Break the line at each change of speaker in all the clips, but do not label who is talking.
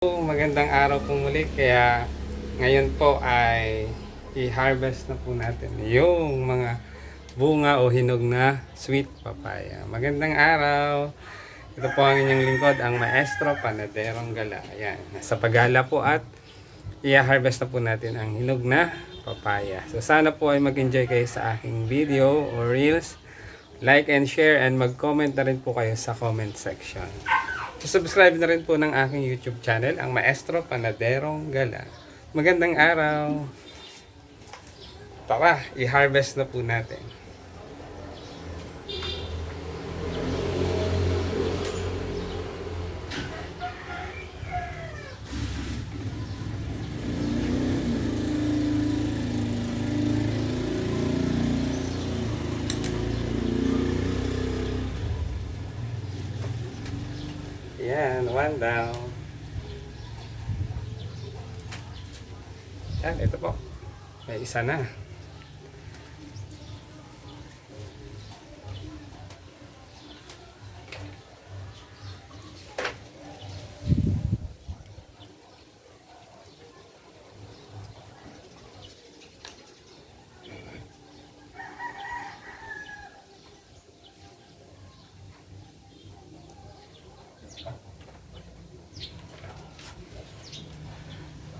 Magandang araw po muli, kaya ngayon po ay i-harvest na po natin yung mga bunga o hinog na sweet papaya. Magandang araw! Ito po ang inyong lingkod, ang Maestro Panaderong Gala. Ayan, nasa paggala po at i-harvest na po natin ang hinog na papaya. So sana po ay mag-enjoy kayo sa aking video o reels. Like and share and mag-comment na rin po kayo sa comment section. Subscribe na rin po ng aking YouTube channel, ang Maestro Panaderong Gala. Magandang araw! Tara, i-harvest na po natin. Yan, one down. Yan, ito po. May isa na.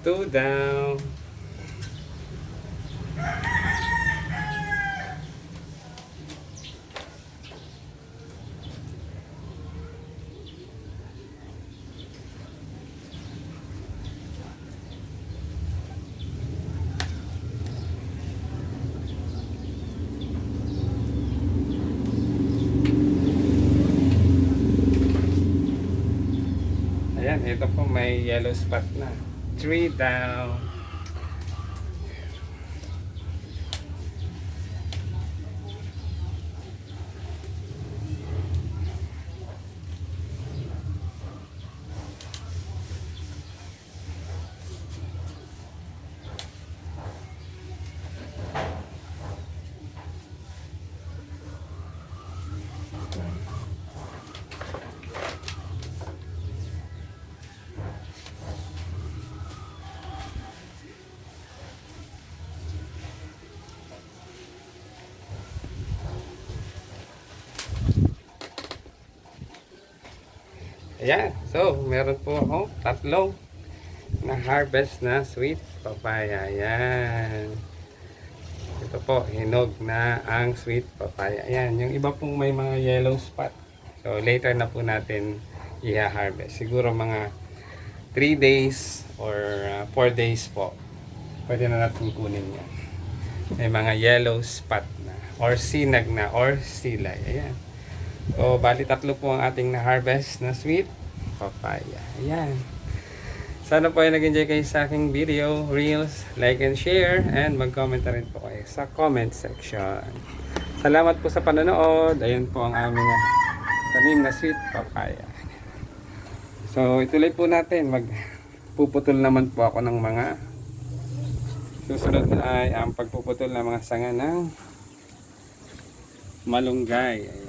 Two down. Ayan, ito po may yellow spot na. 3 down. Ayan, so meron po ako tatlong na harvest na sweet papaya. Ayan. Ito po, hinog na ang sweet papaya. Ayan, yung iba pong may mga yellow spot. So later na po natin i-harvest. Siguro mga 3 days or 4 days po. Pwede na natin kunin yan. May mga yellow spot na or sinag na or silay. Ayan. So, bali tatlo po ang ating na-harvest na sweet papaya. Ayan. Sana po ay nag-enjoy kayo sa aking video, reels, like and share, and mag-comment na rin po kayo sa comment section. Salamat po sa panonood. Ayan po ang aming tanim na sweet papaya. So, ituloy po natin. Magpuputol naman po ako ng mga susunod na ay ang pagpuputol ng mga sanga ng malunggay. Ayan.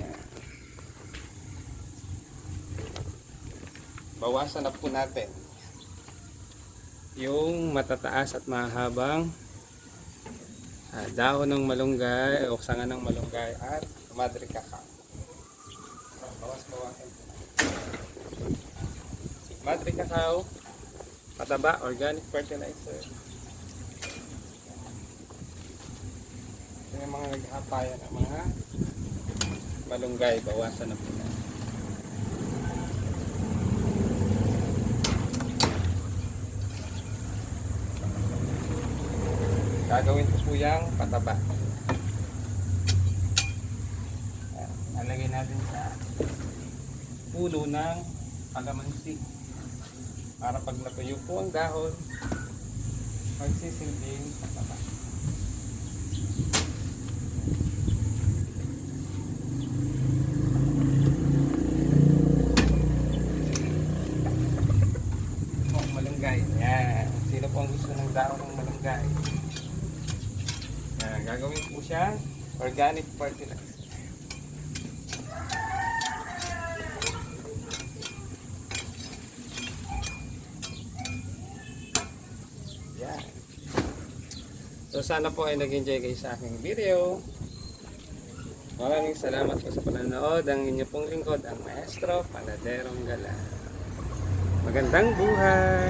Bawasan na po natin yung matataas at mahabang dahon ng malunggay o sanga ng malunggay at madre cacao. Bawasan po. Madre cacao, pataba, organic fertilizer. Yung mga naghahapayan ng mga malunggay, bawasan na po natin. Gagawin ko po yung pataba. Alagay natin sa puno ng kalamansi para pag natuyo po ang dahon, magsisilbing pataba. Malunggay. Yan. Sino po ang gusto ng dahon ng malunggay? Gagawin po siya organic fertilizer. Yan. So sana po ay nag-enjoy kayo sa aking video. Maraming salamat po sa panonood. Ang inyo pong lingkod, ang Maestro Panaderong Gala. Magandang buhay!